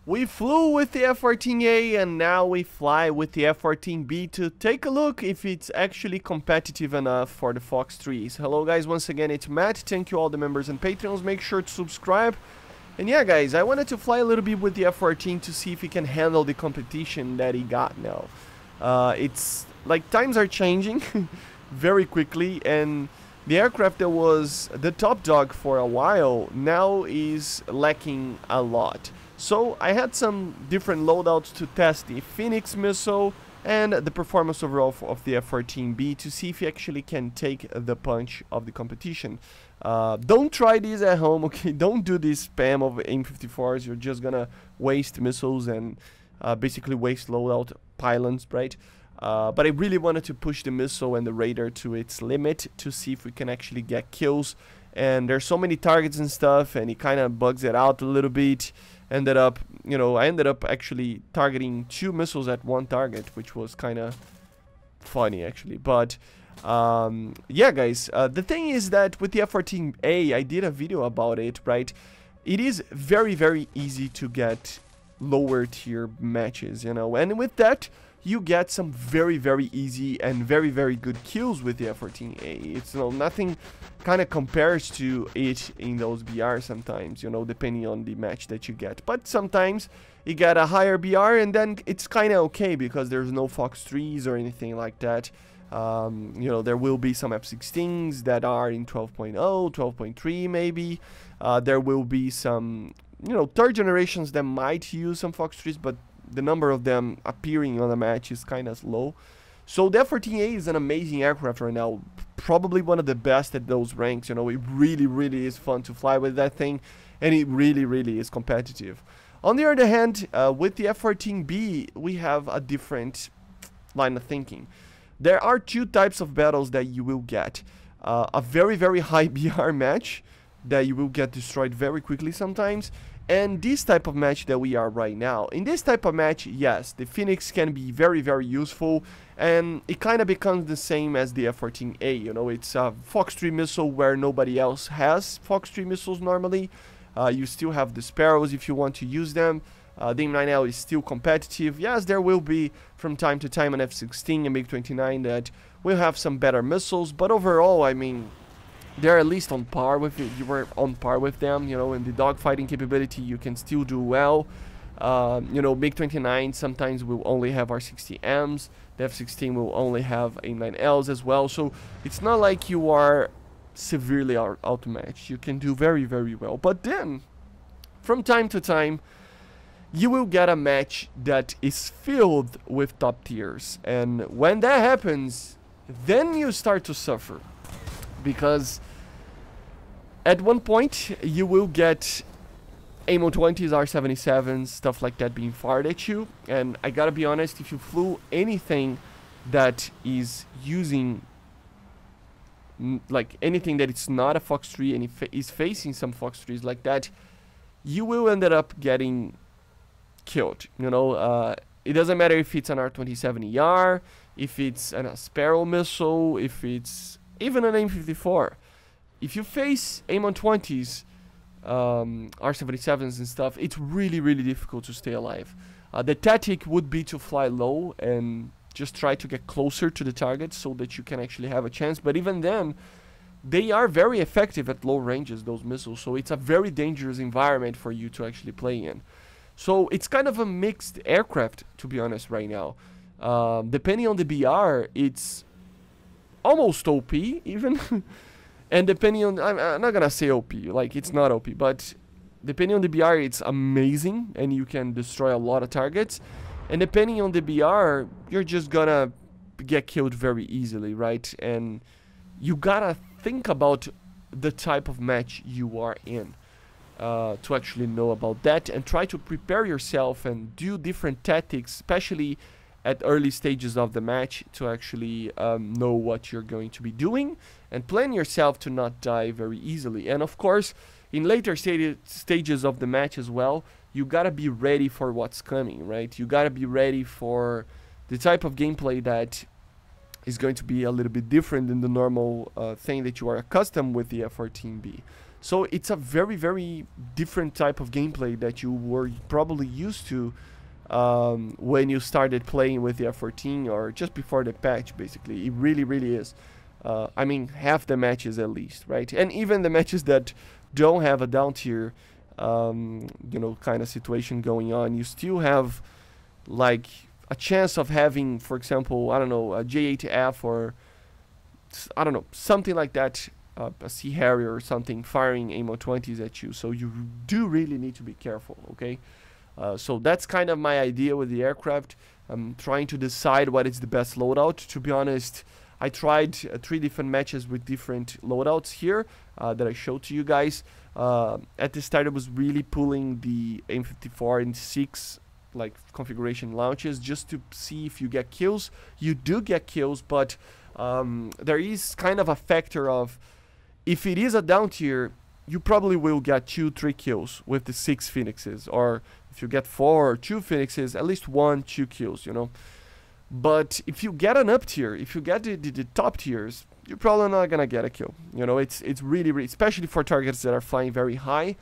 We flew with the F-14A and now we fly with the F-14B to take a look if it's actually competitive enough for the Fox 3s. Hello guys, once again it's Matt, thank you all the members and patrons, make sure to subscribe. And yeah guys, I wanted to fly a little bit with the F-14 to see if he can handle the competition that he got now. It's like times are changing very quickly, and the aircraft that was the top dog for a while now is lacking a lot. So I had some different loadouts to test the Phoenix missile and the performance overall of the F-14B to see if he actually can take the punch of the competition. Don't try this at home, okay? Don't do this spam of AIM-54s. You're just gonna waste missiles and basically waste loadout pylons, right? But I really wanted to push the missile and the radar to its limit to see if we can actually get kills. And there's so many targets and stuff, and he kind of bugs it out a little bit. I ended up actually targeting 2 missiles at one target, which was kind of funny actually. But yeah guys, the thing is that with the F-14A, I did a video about it, right? It is very easy to get lower tier matches, you know, and with that you get some very easy and very good kills with the F-14A. It's, you know, nothing kind of compares to it in those BR sometimes, you know, depending on the match that you get. But sometimes you get a higher BR and then it's kind of okay because there's no Fox 3s or anything like that. You know, there will be some F-16s that are in 12.0, 12.3 maybe. There will be some, you know, third generations that might use some Fox 3s, but the number of them appearing on the match is kind of low. So the F-14A is an amazing aircraft right now, probably one of the best at those ranks. You know, it really is fun to fly with that thing, and it really is competitive. On the other hand, with the F-14B, we have a different line of thinking. There are 2 types of battles that you will get. A very high BR match that you will get destroyed very quickly sometimes, and this type of match that we are right now. In this type of match, yes, the Phoenix can be very useful, and it kind of becomes the same as the F-14A. You know, it's a Fox 3 missile where nobody else has Fox 3 missiles normally. You still have the Sparrows if you want to use them. The AIM-9L is still competitive. Yes, there will be from time to time an F-16 and MiG-29 that will have some better missiles, but overall, I mean, they're at least on par with it. You were on par with them, you know, in the dogfighting capability you can still do well. You know, MiG-29 sometimes will only have R-60Ms. The F-16 will only have AIM-9Ls as well. So it's not like you are severely outmatched. You can do very well. But then, from time to time, you will get a match that is filled with top tiers. And when that happens, then you start to suffer. Because at one point you will get AIM-120s, R-77s, stuff like that being fired at you, and I gotta be honest, if you flew anything that is using like anything that it's not a Fox 3 and is facing some Fox 3s like that, you will end up getting killed. You know, it doesn't matter if it's an R-27ER, if it's a Sparrow missile, if it's even an AIM-54. If you face AIM-120s, R-77s and stuff, it's really difficult to stay alive. The tactic would be to fly low and just try to get closer to the target so that you can actually have a chance. But even then, they are very effective at low ranges, those missiles. So it's a very dangerous environment for you to actually play in. So it's kind of a mixed aircraft, to be honest, right now. Depending on the BR, it's almost OP even. And depending on, I'm not gonna say OP, like it's not OP, but depending on the BR it's amazing and you can destroy a lot of targets, and depending on the BR you're just gonna get killed very easily, right? And you gotta think about the type of match you are in to actually know about that, and try to prepare yourself and do different tactics, especially at early stages of the match, to actually know what you're going to be doing and plan yourself to not die very easily. And of course, in later stages of the match as well, you gotta be ready for what's coming, right? You gotta be ready for the type of gameplay that is going to be a little bit different than the normal thing that you are accustomed with the F-14B. So it's a very, very different type of gameplay that you were probably used to when you started playing with the F-14 or just before the patch. Basically, it really, really is. I mean, half the matches at least, right? And even the matches that don't have a down tier, you know, kind of situation going on, you still have like a chance of having, for example, I don't know, a J8F or I don't know, something like that, a Sea Harrier or something firing AIM-120s at you. So you do really need to be careful, okay? So that's kind of my idea with the aircraft. I'm trying to decide what is the best loadout. To be honest, I tried 3 different matches with different loadouts here that I showed to you guys. At the start, I was really pulling the AIM-54 in 6 like configuration launches just to see if you get kills. You do get kills, but there is kind of a factor of if it is a down tier, you probably will get 2-3 kills with the 6 Phoenixes, or if you get 4 or 2 Phoenixes, at least 1-2 kills, you know. But if you get an up tier, if you get the top tiers, you're probably not gonna get a kill. You know, it's really, really, especially for targets that are flying very high.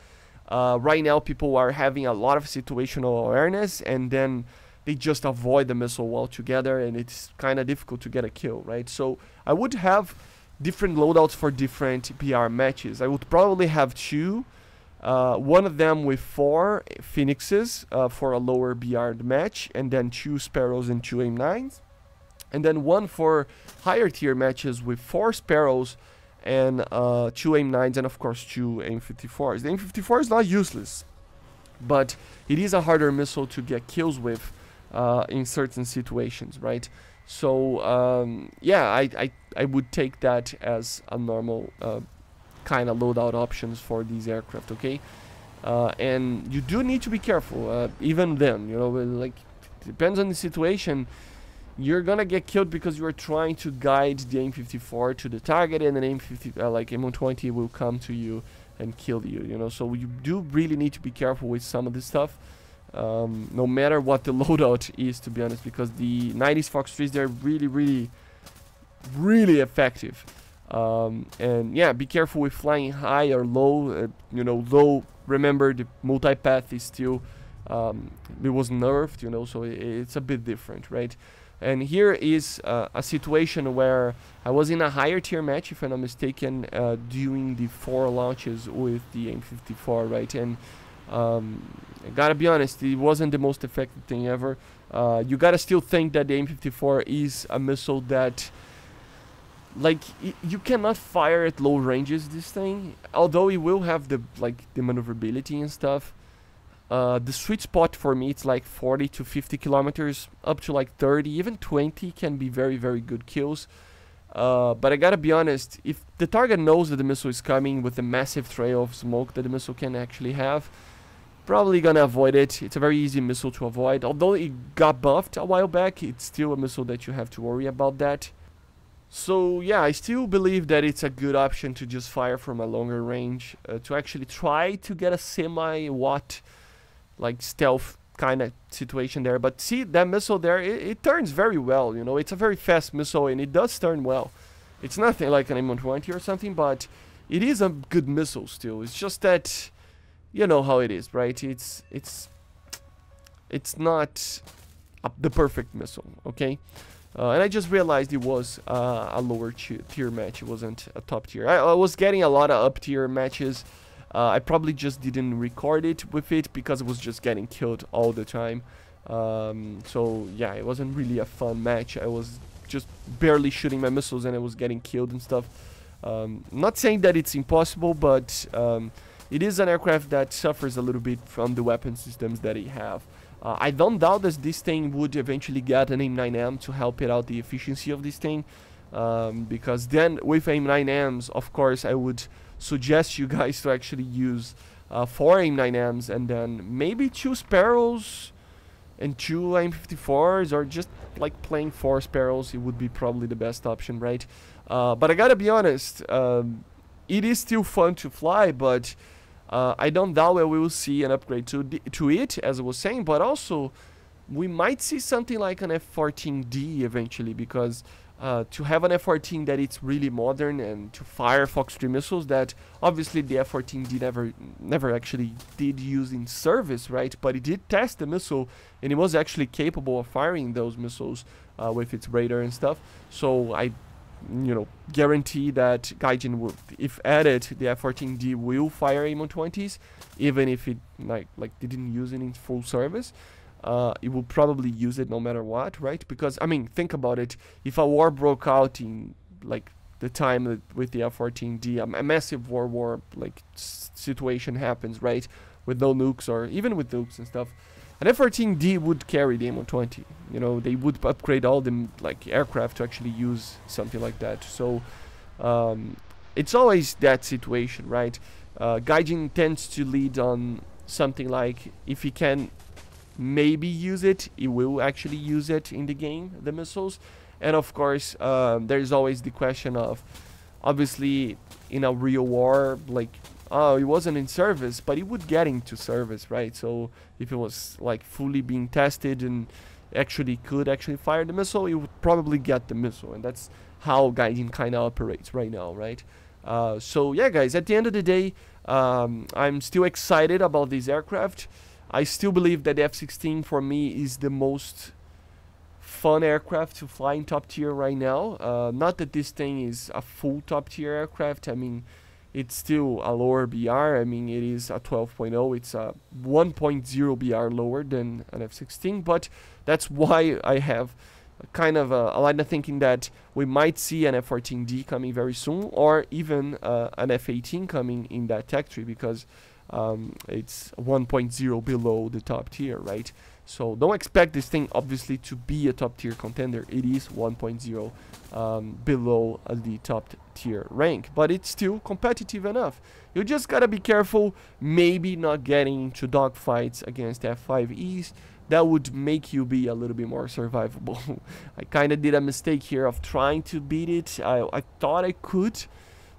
Right now, people are having a lot of situational awareness, and then they just avoid the missile altogether, and it's kind of difficult to get a kill, right? So I would have different loadouts for different BR matches. I would probably have 2. One of them with 4 Phoenixes for a lower BR match, and then 2 Sparrows and 2 AIM-9s. And then one for higher tier matches with 4 Sparrows and 2 AIM-9s, and of course 2 AIM-54s. The AIM-54 is not useless, but it is a harder missile to get kills with in certain situations, right? So yeah, I would take that as a normal kind of loadout options for these aircraft, okay? And you do need to be careful, even then, you know, like, depends on the situation. You're gonna get killed because you are trying to guide the AIM-54 to the target, and an like AIM-120 will come to you and kill you, you know. So you do really need to be careful with some of this stuff, no matter what the loadout is, to be honest, because the 90s Fox 3s, they're really, really, really effective. And yeah, be careful with flying high or low. You know, low, remember the multipath is still, it was nerfed, you know, so it's a bit different, right? And here is a situation where I was in a higher tier match, if I'm not mistaken, doing the 4 launches with the AIM-54, right? And I gotta be honest, it wasn't the most effective thing ever. You gotta still think that the AIM-54 is a missile that, like, you cannot fire at low ranges, this thing, although it will have the maneuverability and stuff. The sweet spot for me, it's like 40 to 50 kilometers, up to like 30, even 20 can be very, very good kills. But I gotta be honest, if the target knows that the missile is coming with the massive trail of smoke that the missile can actually have, probably gonna avoid it. It's a very easy missile to avoid. Although it got buffed a while back, it's still a missile that you have to worry about that. So yeah, I still believe that it's a good option to just fire from a longer range, to actually try to get a semi-watt like stealth kind of situation there. But see, that missile there, it turns very well, you know. It's a very fast missile, and it does turn well. It's nothing like an AIM-120 or something, but it is a good missile still. It's just that, you know how it is, right? It's not the perfect missile, okay? And I just realized it was a lower tier match. It wasn't a top tier. I was getting a lot of up tier matches. I probably just didn't record it with it because I was just getting killed all the time. So yeah, it wasn't really a fun match. I was just barely shooting my missiles and I was getting killed and stuff. Not saying that it's impossible, but it is an aircraft that suffers a little bit from the weapon systems that it have. I don't doubt that this thing would eventually get an AIM-9M to help it out the efficiency of this thing. Because then with AIM-9Ms, of course, I would suggest you guys to actually use 4 AIM-9Ms and then maybe 2 Sparrows and 2 AIM-54s, or just like playing 4 Sparrows. It would be probably the best option, right? But I gotta be honest, it is still fun to fly, but I don't doubt we will see an upgrade to it, as I was saying, but also we might see something like an F-14D eventually, because to have an F-14 that it's really modern and to fire Fox 3 missiles that obviously the F-14D never actually did use in service, right? But it did test the missile and it was actually capable of firing those missiles with its radar and stuff. So I, you know, guarantee that Gaijin will, if added, the F-14D will fire AIM-120s, even if it like didn't use it in full service. It will probably use it no matter what, right? Because, I mean, think about it. If a war broke out in, like, the time with the F-14D, a massive war, like, situation happens, right? With no nukes or even with nukes and stuff. An F-14D would carry the AIM-120. You know, they would upgrade all the, like, aircraft to actually use something like that. So, it's always that situation, right? Gaijin tends to lead on something like, if he can maybe use it, he will actually use it in the game, the missiles. And of course, there's always the question of, obviously, in a real war, like, oh, it wasn't in service, but it would get into service, right? So if it was like fully being tested and could actually fire the missile, it would probably get the missile. And that's how Gaijin kind of operates right now, right? So yeah, guys, at the end of the day, I'm still excited about this aircraft. I still believe that the F-16 for me is the most fun aircraft to fly in top tier right now. Not that this thing is a full top tier aircraft. I mean, it's still a lower BR. I mean, it is a 12.0. It's a 1.0 BR lower than an F-16. But that's why I have kind of a line of thinking that we might see an F-14D coming very soon, or even an F-18 coming in that tech tree, because it's 1.0 below the top tier, right? So don't expect this thing obviously to be a top tier contender. It is 1.0 below the top tier rank, but it's still competitive enough. You just gotta be careful, maybe not getting into dogfights against F5Es. That would make you be a little bit more survivable. I kind of did a mistake here of trying to beat it. I thought I could,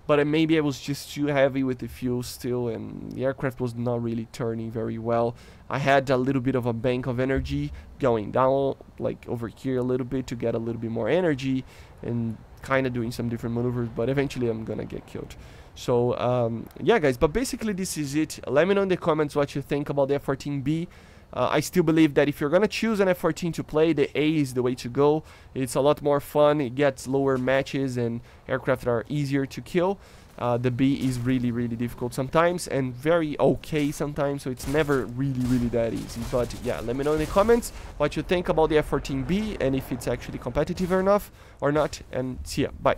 but maybe I was just too heavy with the fuel still, and the aircraft was not really turning very well. I had a little bit of a bank of energy going down, like over here a little bit, to get a little bit more energy, and kind of doing some different maneuvers, but eventually I'm gonna get killed. So yeah, guys, but basically this is it. Let me know in the comments what you think about the F-14B. I still believe that if you're gonna choose an F-14 to play, the A is the way to go. It's a lot more fun, it gets lower matches, and aircraft are easier to kill. The B is really difficult sometimes, and very okay sometimes, so it's never really that easy. But yeah, let me know in the comments what you think about the F-14B, and if it's actually competitive enough or not, and see ya, bye.